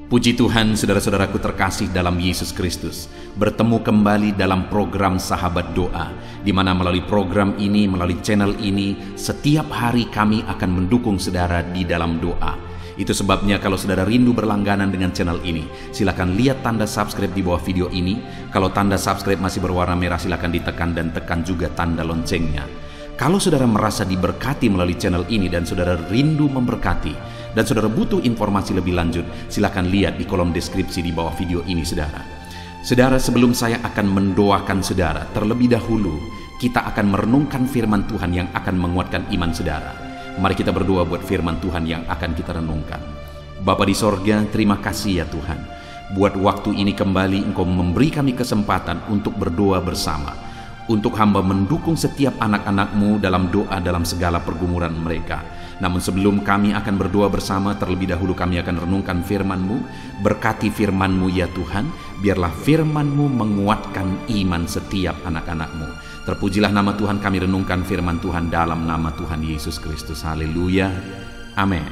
Puji Tuhan, saudara-saudaraku terkasih dalam Yesus Kristus, bertemu kembali dalam program Sahabat Doa, di mana melalui program ini, melalui channel ini, setiap hari kami akan mendukung saudara di dalam doa. Itu sebabnya kalau saudara rindu berlangganan dengan channel ini, silakan lihat tanda subscribe di bawah video ini. Kalau tanda subscribe masih berwarna merah, silakan ditekan dan tekan juga tanda loncengnya. Kalau saudara merasa diberkati melalui channel ini dan saudara rindu memberkati, dan saudara butuh informasi lebih lanjut, silakan lihat di kolom deskripsi di bawah video ini, saudara. Saudara, sebelum saya akan mendoakan saudara, terlebih dahulu kita akan merenungkan firman Tuhan yang akan menguatkan iman saudara. Mari kita berdoa buat firman Tuhan yang akan kita renungkan. Bapa di sorga, terima kasih ya Tuhan. Buat waktu ini kembali Engkau memberi kami kesempatan untuk berdoa bersama. Untuk hamba mendukung setiap anak-anak-Mu dalam doa dalam segala pergumulan mereka. Namun sebelum kami akan berdoa bersama, terlebih dahulu kami akan renungkan firman-Mu. Berkati firman-Mu ya Tuhan, biarlah firman-Mu menguatkan iman setiap anak-anak-Mu. Terpujilah nama Tuhan, kami renungkan firman Tuhan dalam nama Tuhan Yesus Kristus. Haleluya, amin.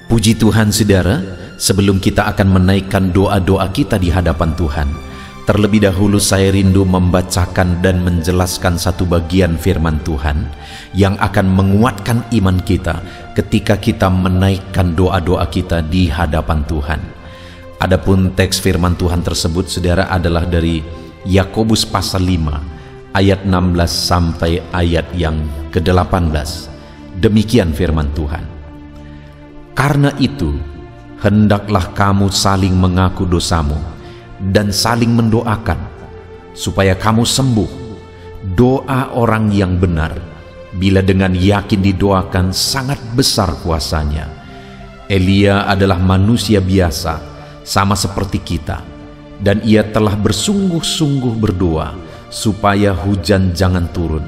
Puji Tuhan saudara, sebelum kita akan menaikkan doa-doa kita di hadapan Tuhan, terlebih dahulu saya rindu membacakan dan menjelaskan satu bagian firman Tuhan yang akan menguatkan iman kita ketika kita menaikkan doa-doa kita di hadapan Tuhan. Adapun teks firman Tuhan tersebut saudara adalah dari Yakobus pasal 5 ayat 16 sampai ayat yang ke-18. Demikian firman Tuhan. Karena itu, hendaklah kamu saling mengaku dosamu dan saling mendoakan supaya kamu sembuh. Doa orang yang benar bila dengan yakin didoakan sangat besar kuasanya. Elia adalah manusia biasa sama seperti kita, dan ia telah bersungguh-sungguh berdoa supaya hujan jangan turun,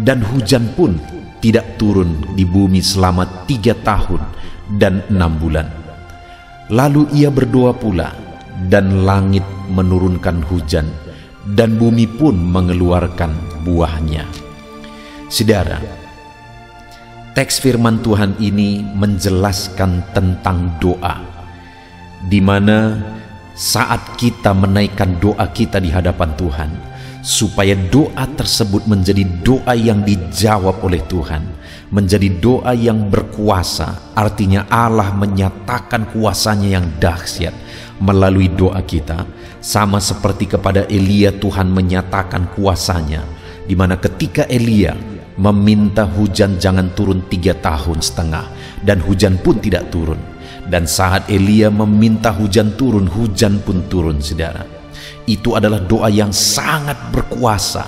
dan hujan pun tidak turun di bumi selama 3 tahun dan 6 bulan. Lalu ia berdoa pula, dan langit menurunkan hujan, dan bumi pun mengeluarkan buahnya. Saudara, teks firman Tuhan ini menjelaskan tentang doa, di mana saat kita menaikkan doa kita di hadapan Tuhan, supaya doa tersebut menjadi doa yang dijawab oleh Tuhan, menjadi doa yang berkuasa. Artinya Allah menyatakan kuasanya yang dahsyat melalui doa kita, sama seperti kepada Elia Tuhan menyatakan kuasanya, di mana ketika Elia meminta hujan jangan turun 3,5 tahun, dan hujan pun tidak turun. Dan saat Elia meminta hujan turun, hujan pun turun, saudara. Itu adalah doa yang sangat berkuasa.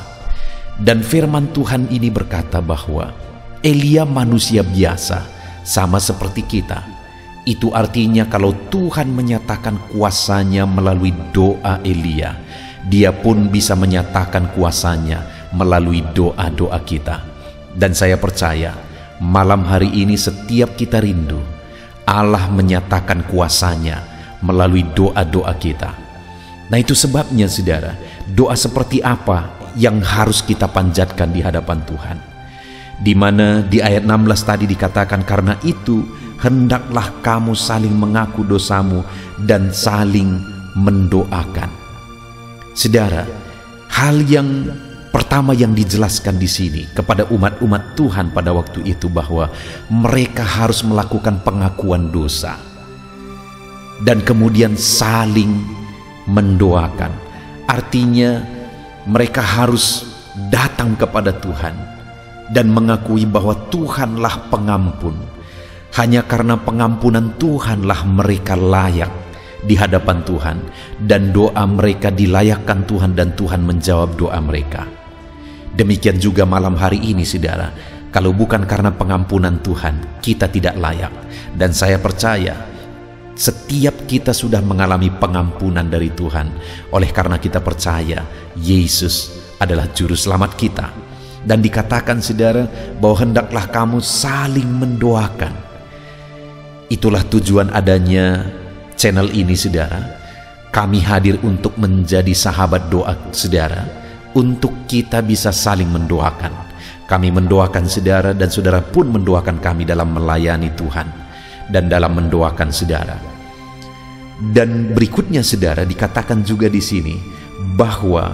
Dan firman Tuhan ini berkata bahwa Elia manusia biasa, sama seperti kita. Itu artinya kalau Tuhan menyatakan kuasanya melalui doa Elia, Dia pun bisa menyatakan kuasanya melalui doa-doa kita. Dan saya percaya malam hari ini setiap kita rindu Allah menyatakan kuasanya melalui doa-doa kita. Nah, itu sebabnya saudara, doa seperti apa yang harus kita panjatkan di hadapan Tuhan, di mana di ayat 16 tadi dikatakan, karena itu hendaklah kamu saling mengaku dosamu dan saling mendoakan. Saudara, hal yang pertama yang dijelaskan di sini kepada umat-umat Tuhan pada waktu itu bahwa mereka harus melakukan pengakuan dosa dan kemudian saling mendoakan. Artinya mereka harus datang kepada Tuhan dan mengakui bahwa Tuhanlah pengampun. Hanya karena pengampunan Tuhanlah mereka layak di hadapan Tuhan, dan doa mereka dilayakkan Tuhan dan Tuhan menjawab doa mereka. Demikian juga malam hari ini saudara, kalau bukan karena pengampunan Tuhan, kita tidak layak. Dan saya percaya setiap kita sudah mengalami pengampunan dari Tuhan, oleh karena kita percaya Yesus adalah juru selamat kita. Dan dikatakan saudara bahwa hendaklah kamu saling mendoakan. Itulah tujuan adanya channel ini saudara. Kami hadir untuk menjadi sahabat doa saudara, untuk kita bisa saling mendoakan. Kami mendoakan saudara dan saudara pun mendoakan kami dalam melayani Tuhan. dan dalam mendoakan saudara. Dan berikutnya saudara, dikatakan juga di sini bahwa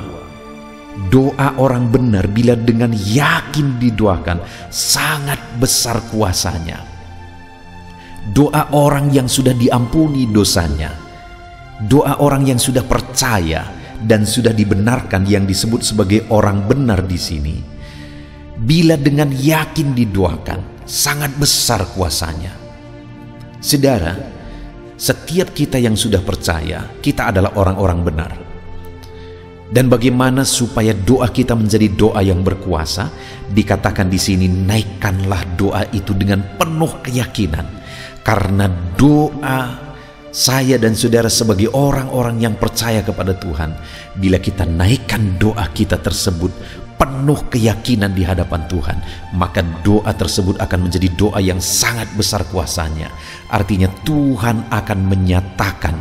doa orang benar bila dengan yakin didoakan sangat besar kuasanya. Doa orang yang sudah diampuni dosanya, doa orang yang sudah percaya dan sudah dibenarkan, yang disebut sebagai orang benar di sini, bila dengan yakin didoakan sangat besar kuasanya. Saudara, setiap kita yang sudah percaya, kita adalah orang-orang benar. Dan bagaimana supaya doa kita menjadi doa yang berkuasa? Dikatakan di sini, naikkanlah doa itu dengan penuh keyakinan. Karena doa saya dan saudara sebagai orang-orang yang percaya kepada Tuhan, bila kita naikkan doa kita tersebut penuh keyakinan di hadapan Tuhan, maka doa tersebut akan menjadi doa yang sangat besar kuasanya. Artinya Tuhan akan menyatakan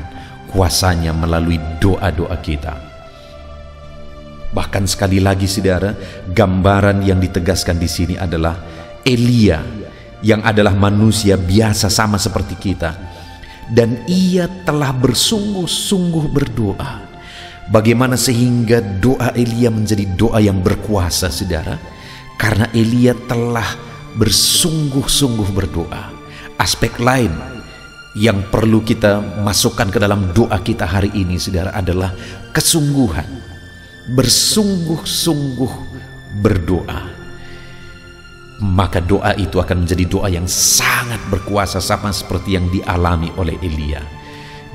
kuasanya melalui doa-doa kita. Bahkan sekali lagi saudara, gambaran yang ditegaskan di sini adalah Elia, yang adalah manusia biasa sama seperti kita, dan ia telah bersungguh-sungguh berdoa. Bagaimana sehingga doa Elia menjadi doa yang berkuasa saudara? Karena Elia telah bersungguh-sungguh berdoa. Aspek lain yang perlu kita masukkan ke dalam doa kita hari ini saudara adalah kesungguhan. Bersungguh-sungguh berdoa. Maka doa itu akan menjadi doa yang sangat berkuasa, sama seperti yang dialami oleh Elia.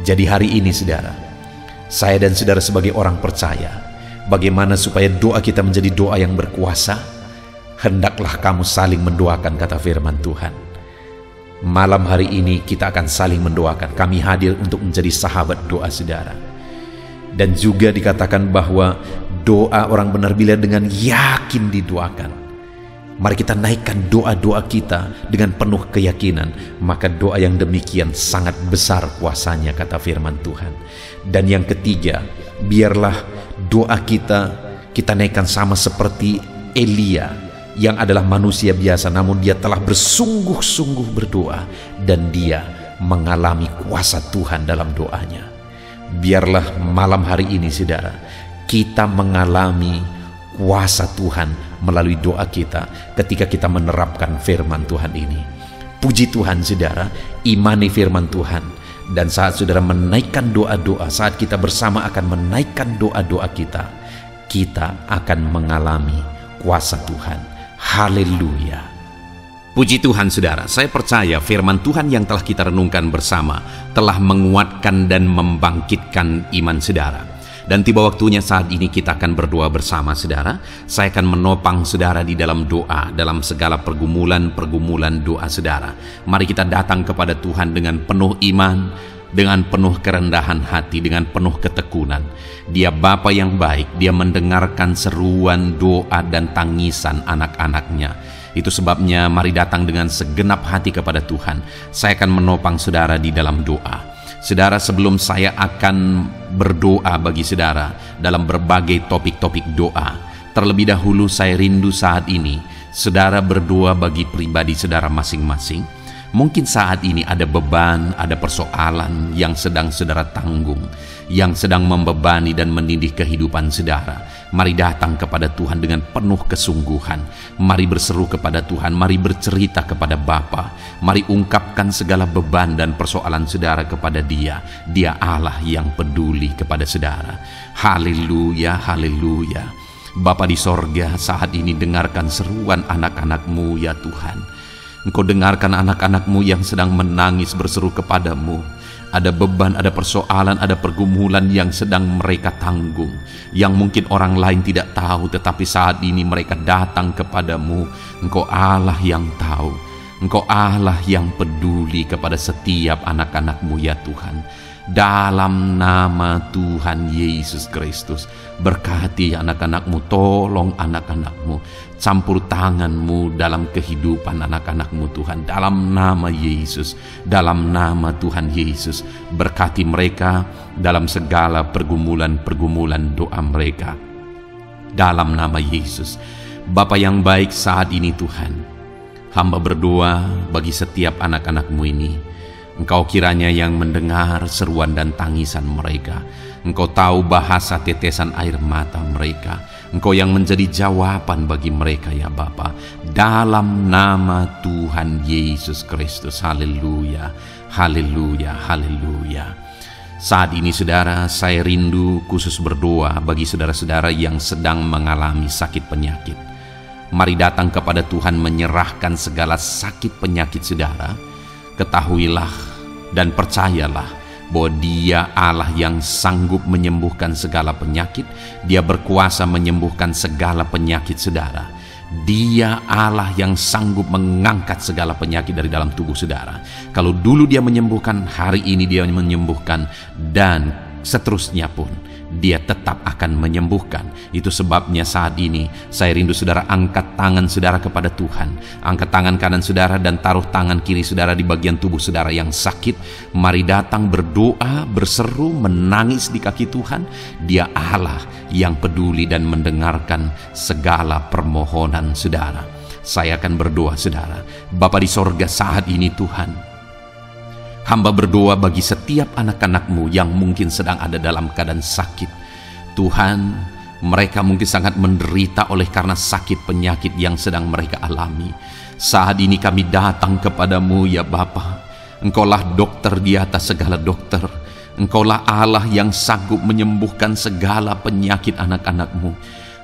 Jadi hari ini saudara, saya dan saudara sebagai orang percaya, bagaimana supaya doa kita menjadi doa yang berkuasa? Hendaklah kamu saling mendoakan, kata firman Tuhan. Malam hari ini kita akan saling mendoakan. Kami hadir untuk menjadi sahabat doa saudara. Dan juga dikatakan bahwa doa orang benar bila dengan yakin didoakan. Mari kita naikkan doa-doa kita dengan penuh keyakinan, maka doa yang demikian sangat besar kuasanya, kata firman Tuhan. Dan yang ketiga, biarlah doa kita naikkan sama seperti Elia, yang adalah manusia biasa, namun dia telah bersungguh-sungguh berdoa dan dia mengalami kuasa Tuhan dalam doanya. Biarlah malam hari ini saudara, kita mengalami kuasa Tuhan melalui doa kita ketika kita menerapkan firman Tuhan ini. Puji Tuhan saudara, imani firman Tuhan, dan saat saudara menaikkan doa-doa, saat kita bersama akan menaikkan doa-doa kita akan mengalami kuasa Tuhan. Haleluya. Puji Tuhan saudara, saya percaya firman Tuhan yang telah kita renungkan bersama telah menguatkan dan membangkitkan iman saudara. Dan tiba waktunya saat ini kita akan berdoa bersama saudara. Saya akan menopang saudara di dalam doa, dalam segala pergumulan doa saudara. Mari kita datang kepada Tuhan dengan penuh iman, dengan penuh kerendahan hati, dengan penuh ketekunan. Dia Bapa yang baik, dia mendengarkan seruan doa dan tangisan anak-anaknya. Itu sebabnya mari datang dengan segenap hati kepada Tuhan. Saya akan menopang saudara di dalam doa. Saudara, sebelum saya akan berdoa bagi saudara dalam berbagai topik-topik doa, terlebih dahulu saya rindu saat ini saudara berdoa bagi pribadi saudara masing-masing. Mungkin saat ini ada beban, ada persoalan yang sedang saudara tanggung, yang sedang membebani dan menindih kehidupan saudara. Mari datang kepada Tuhan dengan penuh kesungguhan. Mari berseru kepada Tuhan, mari bercerita kepada Bapa. Mari ungkapkan segala beban dan persoalan saudara kepada Dia. Dia Allah yang peduli kepada saudara. Haleluya, haleluya. Bapa di sorga, saat ini dengarkan seruan anak-anak-Mu ya Tuhan. Engkau dengarkan anak-anak-Mu yang sedang menangis berseru kepadamu. Ada beban, ada persoalan, ada pergumulan yang sedang mereka tanggung, yang mungkin orang lain tidak tahu, tetapi saat ini mereka datang kepadamu. Engkau Allah yang tahu, Engkau Allah yang peduli kepada setiap anak-anak-Mu ya Tuhan. Dalam nama Tuhan Yesus Kristus, berkati anak-anak-Mu, tolong anak-anak-Mu, campur tangan-Mu dalam kehidupan anak-anak-Mu Tuhan. Dalam nama Yesus, dalam nama Tuhan Yesus, berkati mereka dalam segala pergumulan-pergumulan doa mereka. Dalam nama Yesus, Bapa yang baik saat ini Tuhan, Hamba berdoa bagi setiap anak-anak-Mu ini. Engkau kiranya yang mendengar seruan dan tangisan mereka. Engkau tahu bahasa tetesan air mata mereka. Engkau yang menjadi jawaban bagi mereka ya Bapa. Dalam nama Tuhan Yesus Kristus. Haleluya, haleluya, haleluya. Saat ini saudara, saya rindu khusus berdoa bagi saudara-saudara yang sedang mengalami sakit penyakit. Mari datang kepada Tuhan menyerahkan segala sakit penyakit saudara. Ketahuilah dan percayalah bahwa Dia Allah yang sanggup menyembuhkan segala penyakit. Dia berkuasa menyembuhkan segala penyakit saudara. Dia Allah yang sanggup mengangkat segala penyakit dari dalam tubuh saudara. Kalau dulu Dia menyembuhkan, hari ini Dia menyembuhkan, dan seterusnya pun Dia tetap akan menyembuhkan. Itu sebabnya saat ini saya rindu saudara angkat tangan saudara kepada Tuhan. Angkat tangan kanan saudara dan taruh tangan kiri saudara di bagian tubuh saudara yang sakit. Mari datang berdoa, berseru, menangis di kaki Tuhan. Dia Allah yang peduli dan mendengarkan segala permohonan saudara. Saya akan berdoa saudara. Bapa di sorga, saat ini Tuhan, hamba berdoa bagi setiap anak-anak-Mu yang mungkin sedang ada dalam keadaan sakit. Tuhan, mereka mungkin sangat menderita oleh karena sakit penyakit yang sedang mereka alami. Saat ini kami datang kepadamu ya Bapa. Engkaulah dokter di atas segala dokter. Engkaulah Allah yang sanggup menyembuhkan segala penyakit anak-anak-Mu.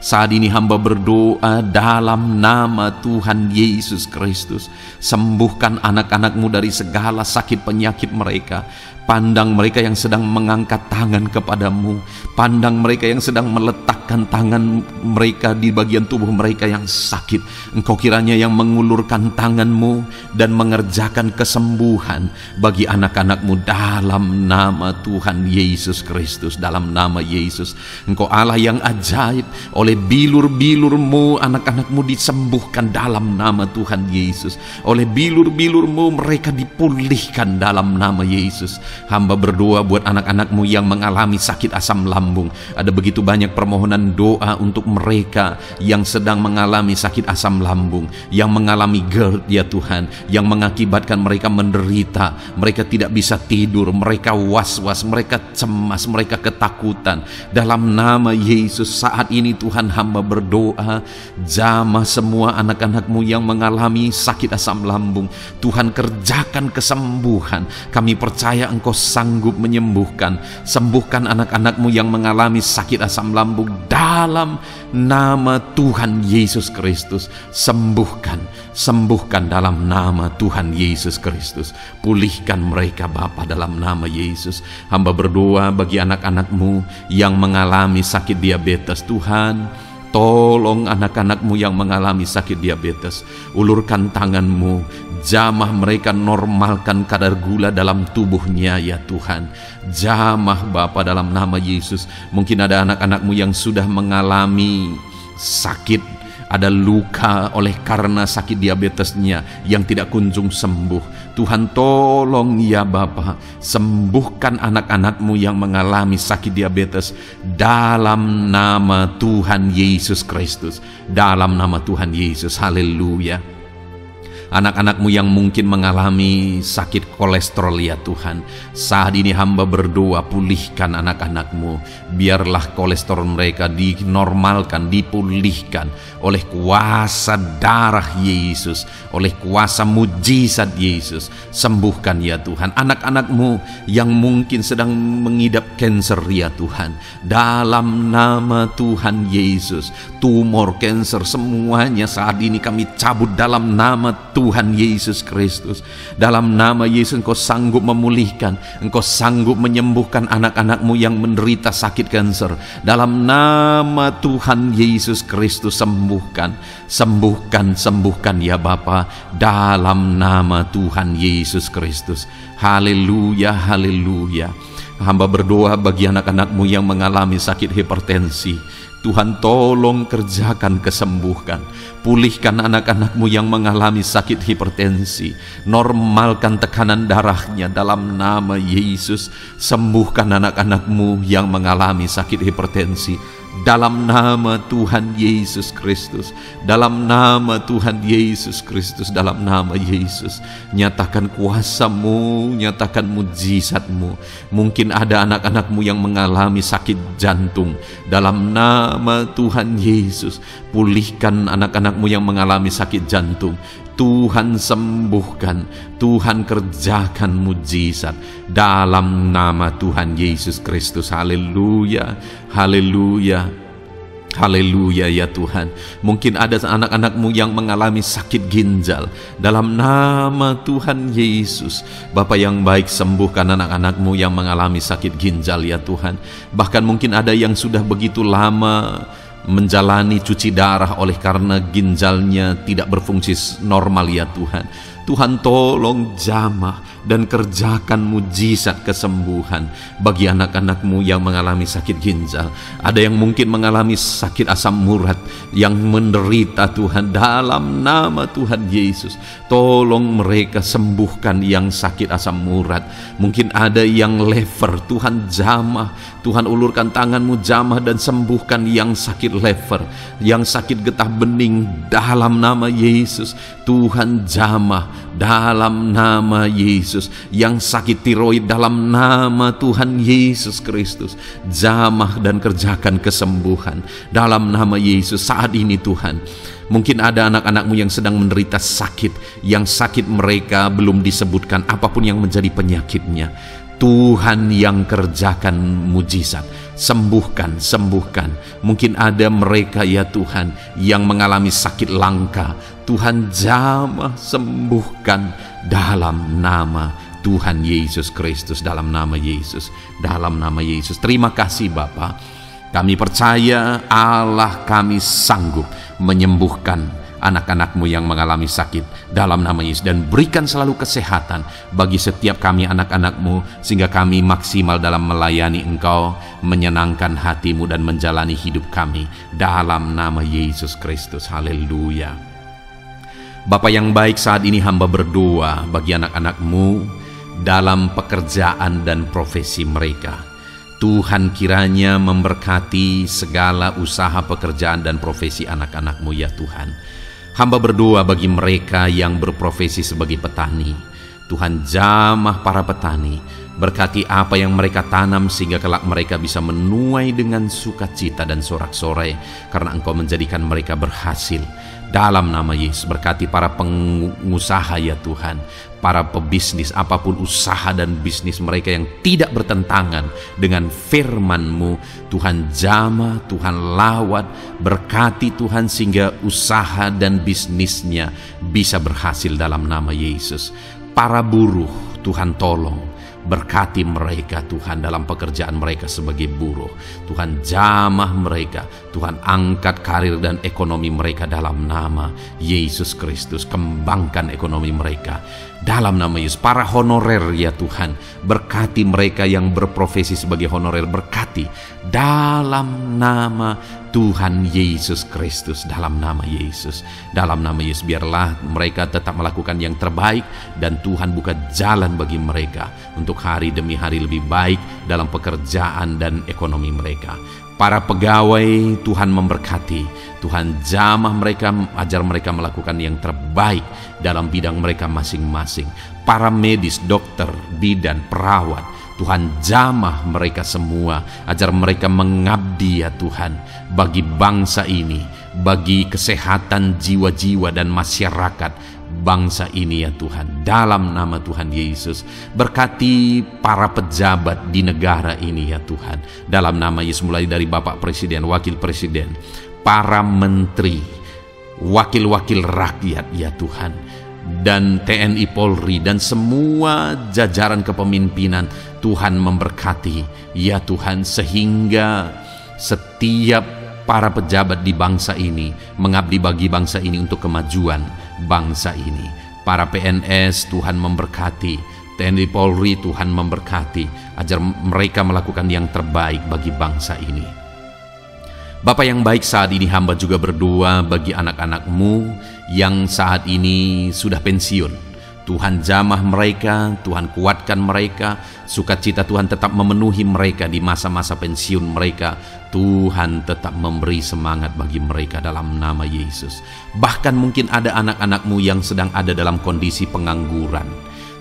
Saat ini hamba berdoa dalam nama Tuhan Yesus Kristus. Sembuhkan anak-anak-Mu dari segala sakit penyakit mereka. Pandang mereka yang sedang mengangkat tangan kepadamu. Pandang mereka yang sedang meletakkan tangan mereka di bagian tubuh mereka yang sakit. Engkau kiranya yang mengulurkan tangan-Mu dan mengerjakan kesembuhan bagi anak-anak-Mu dalam nama Tuhan Yesus Kristus. Dalam nama Yesus, Engkau Allah yang ajaib. Oleh bilur-bilur-Mu anak-anak-Mu disembuhkan dalam nama Tuhan Yesus. Oleh bilur-bilur-Mu mereka dipulihkan dalam nama Yesus. Hamba berdoa buat anak-anak-Mu yang mengalami sakit asam lambung. Ada begitu banyak permohonan doa untuk mereka yang sedang mengalami sakit asam lambung, yang mengalami GERD ya Tuhan, yang mengakibatkan mereka menderita, mereka tidak bisa tidur, mereka was-was, mereka cemas, mereka ketakutan. Dalam nama Yesus saat ini Tuhan, hamba berdoa, jamah semua anak-anak-Mu yang mengalami sakit asam lambung. Tuhan, kerjakan kesembuhan. Kami percaya Engkau sanggup menyembuhkan. Sembuhkan anak-anak-Mu yang mengalami sakit asam lambung dalam nama Tuhan Yesus Kristus. Sembuhkan, sembuhkan dalam nama Tuhan Yesus Kristus. Pulihkan mereka Bapa dalam nama Yesus. Hamba berdoa bagi anak-anak-Mu yang mengalami sakit diabetes. Tuhan, tolong anak-anak-Mu yang mengalami sakit diabetes. Ulurkan tangan-Mu, jamah mereka, normalkan kadar gula dalam tubuhnya ya Tuhan. Jamah Bapa dalam nama Yesus. Mungkin ada anak-anak-Mu yang sudah mengalami sakit, ada luka oleh karena sakit diabetesnya yang tidak kunjung sembuh. Tuhan, tolong ya Bapa, sembuhkan anak-anak-Mu yang mengalami sakit diabetes dalam nama Tuhan Yesus Kristus. Dalam nama Tuhan Yesus. Haleluya. Anak-anak-Mu yang mungkin mengalami sakit kolesterol ya Tuhan, saat ini hamba berdoa, pulihkan anak-anak-Mu. Biarlah kolesterol mereka dinormalkan, dipulihkan oleh kuasa darah Yesus, oleh kuasa mujizat Yesus. Sembuhkan ya Tuhan anak-anak-Mu yang mungkin sedang mengidap kanker ya Tuhan. Dalam nama Tuhan Yesus, tumor, kanker, semuanya saat ini kami cabut dalam nama Tuhan Yesus Kristus. Dalam nama Yesus Engkau sanggup memulihkan, Engkau sanggup menyembuhkan anak-anak-Mu yang menderita sakit kanker. Dalam nama Tuhan Yesus Kristus, sembuhkan, sembuhkan, sembuhkan ya Bapa. Dalam nama Tuhan Yesus Kristus. Haleluya, haleluya. Hamba berdoa bagi anak-anak-Mu yang mengalami sakit hipertensi. Tuhan, tolong kerjakan kesembuhan. Pulihkan anak-anak-Mu yang mengalami sakit hipertensi. Normalkan tekanan darahnya dalam nama Yesus. Sembuhkan anak-anak-Mu yang mengalami sakit hipertensi dalam nama Tuhan Yesus Kristus, dalam nama Tuhan Yesus Kristus, dalam nama Yesus. Nyatakan kuasa-Mu, nyatakan mujizat-Mu. Mungkin ada anak-anak-Mu yang mengalami sakit jantung, dalam nama Tuhan Yesus, pulihkan anak-anak-Mu yang mengalami sakit jantung. Tuhan sembuhkan, Tuhan kerjakan mujizat dalam nama Tuhan Yesus Kristus. Haleluya, haleluya, haleluya ya Tuhan. Mungkin ada anak-anak-Mu yang mengalami sakit ginjal, dalam nama Tuhan Yesus. Bapa yang baik, sembuhkan anak-anak-Mu yang mengalami sakit ginjal ya Tuhan. Bahkan mungkin ada yang sudah begitu lama menjalani cuci darah oleh karena ginjalnya tidak berfungsi normal ya Tuhan. Tuhan tolong jamah dan kerjakan mujizat kesembuhan bagi anak-anak-Mu yang mengalami sakit ginjal. Ada yang mungkin mengalami sakit asam urat, yang menderita Tuhan, dalam nama Tuhan Yesus. Tolong mereka sembuhkan yang sakit asam urat. Mungkin ada yang lever, Tuhan jamah, Tuhan ulurkan tangan-Mu jamah dan sembuhkan yang sakit lever, yang sakit getah bening, dalam nama Yesus. Tuhan jamah dalam nama Yesus. Yang sakit tiroid, dalam nama Tuhan Yesus Kristus, jamah dan kerjakan kesembuhan dalam nama Yesus. Saat ini Tuhan, mungkin ada anak-anak-Mu yang sedang menderita sakit, yang sakit mereka belum disebutkan apapun yang menjadi penyakitnya. Tuhan yang kerjakan mujizat, sembuhkan, sembuhkan. Mungkin ada mereka ya Tuhan yang mengalami sakit langka, Tuhan jamah, sembuhkan dalam nama Tuhan Yesus Kristus, dalam nama Yesus, dalam nama Yesus. Terima kasih Bapa. Kami percaya Allah kami sanggup menyembuhkan anak-anak-Mu yang mengalami sakit dalam nama Yesus, dan berikan selalu kesehatan bagi setiap kami anak-anak-Mu, sehingga kami maksimal dalam melayani Engkau, menyenangkan hati-Mu dan menjalani hidup kami dalam nama Yesus Kristus. Haleluya. Bapa yang baik, saat ini hamba berdoa bagi anak-anak-Mu dalam pekerjaan dan profesi mereka. Tuhan kiranya memberkati segala usaha pekerjaan dan profesi anak-anak-Mu ya Tuhan. Hamba berdoa bagi mereka yang berprofesi sebagai petani. Tuhan jamah para petani, berkati apa yang mereka tanam sehingga kelak mereka bisa menuai dengan sukacita dan sorak-sorai karena Engkau menjadikan mereka berhasil. Dalam nama Yesus, berkati para pengusaha ya Tuhan, para pebisnis, apapun usaha dan bisnis mereka yang tidak bertentangan dengan firman-Mu. Tuhan jamah, Tuhan lawat, berkati Tuhan sehingga usaha dan bisnisnya bisa berhasil dalam nama Yesus. Para buruh, Tuhan tolong, berkati mereka Tuhan dalam pekerjaan mereka sebagai buruh. Tuhan jamah mereka, Tuhan angkat karir dan ekonomi mereka dalam nama Yesus Kristus. Kembangkan ekonomi mereka dalam nama Yesus. Para honorer ya Tuhan, berkati mereka yang berprofesi sebagai honorer, berkati dalam nama Tuhan Yesus Kristus, dalam nama Yesus, dalam nama Yesus. Biarlah mereka tetap melakukan yang terbaik dan Tuhan buka jalan bagi mereka untuk hari demi hari lebih baik dalam pekerjaan dan ekonomi mereka. Para pegawai Tuhan memberkati, Tuhan jamah mereka, ajar mereka melakukan yang terbaik dalam bidang mereka masing-masing. Para medis, dokter, bidan, perawat, Tuhan jamah mereka semua, ajar mereka mengabdi ya Tuhan bagi bangsa ini, bagi kesehatan jiwa-jiwa dan masyarakat bangsa ini ya Tuhan, dalam nama Tuhan Yesus. Berkati para pejabat di negara ini ya Tuhan, dalam nama Yesus, mulai dari Bapak Presiden, Wakil Presiden, para menteri, wakil-wakil rakyat ya Tuhan, dan TNI Polri dan semua jajaran kepemimpinan. Tuhan memberkati ya Tuhan, sehingga setiap para pejabat di bangsa ini mengabdi bagi bangsa ini untuk kemajuan bangsa ini. Para PNS Tuhan memberkati, TNI Polri Tuhan memberkati, ajar mereka melakukan yang terbaik bagi bangsa ini. Bapa yang baik, saat ini hamba juga berdoa bagi anak-anak-Mu yang saat ini sudah pensiun. Tuhan jamah mereka, Tuhan kuatkan mereka, sukacita Tuhan tetap memenuhi mereka di masa-masa pensiun mereka. Tuhan tetap memberi semangat bagi mereka dalam nama Yesus. Bahkan mungkin ada anak-anakmu yang sedang ada dalam kondisi pengangguran.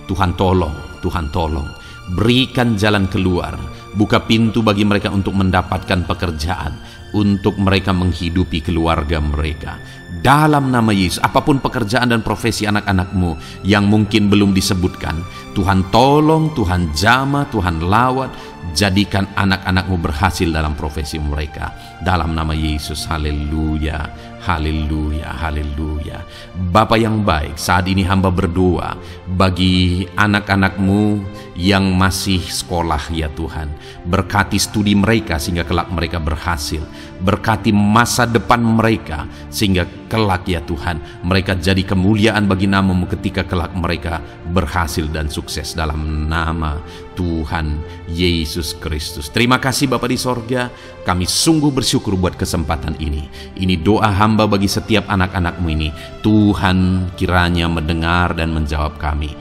Tuhan tolong, Tuhan tolong. Berikan jalan keluar, buka pintu bagi mereka untuk mendapatkan pekerjaan, untuk mereka menghidupi keluarga mereka. Dalam nama Yesus, apapun pekerjaan dan profesi anak-anakmu yang mungkin belum disebutkan, Tuhan tolong, Tuhan jamah, Tuhan lawat, jadikan anak-anakmu berhasil dalam profesi mereka. Dalam nama Yesus, haleluya, haleluya, haleluya. Bapa yang baik, saat ini hamba berdoa bagi anak-anakmu yang masih sekolah ya Tuhan. Berkati studi mereka sehingga kelak mereka berhasil. Berkati masa depan mereka sehingga kelak ya Tuhan mereka jadi kemuliaan bagi nama-Mu ketika kelak mereka berhasil dan sukses dalam nama Tuhan Yesus Kristus. Terima kasih Bapa di sorga, kami sungguh bersyukur buat kesempatan ini. Ini doa hamba bagi setiap anak-anak-Mu ini. Tuhan kiranya mendengar dan menjawab kami.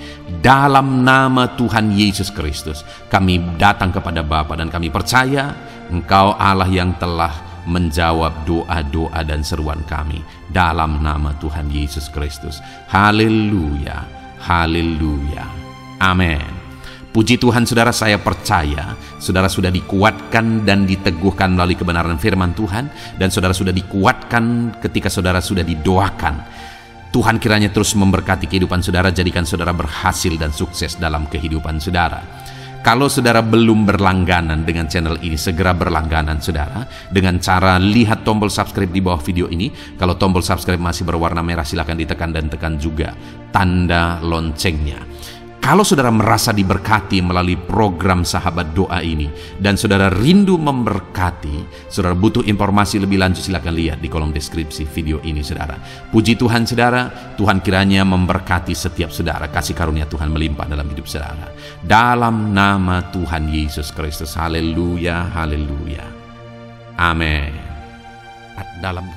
Dalam nama Tuhan Yesus Kristus kami datang kepada Bapa dan kami percaya Engkau Allah yang telah menjawab doa-doa dan seruan kami dalam nama Tuhan Yesus Kristus. Haleluya, haleluya, amin. Puji Tuhan saudara, saya percaya saudara sudah dikuatkan dan diteguhkan melalui kebenaran firman Tuhan, dan saudara sudah dikuatkan ketika saudara sudah didoakan. Tuhan kiranya terus memberkati kehidupan saudara, jadikan saudara berhasil dan sukses dalam kehidupan saudara. Kalau saudara belum berlangganan dengan channel ini, segera berlangganan saudara dengan cara lihat tombol subscribe di bawah video ini. Kalau tombol subscribe masih berwarna merah, silakan ditekan dan tekan juga tanda loncengnya. Kalau saudara merasa diberkati melalui program Sahabat Doa ini dan saudara rindu memberkati, saudara butuh informasi lebih lanjut, silakan lihat di kolom deskripsi video ini saudara. Puji Tuhan saudara, Tuhan kiranya memberkati setiap saudara, kasih karunia Tuhan melimpah dalam hidup saudara. Dalam nama Tuhan Yesus Kristus, haleluya, haleluya, amin. Dalam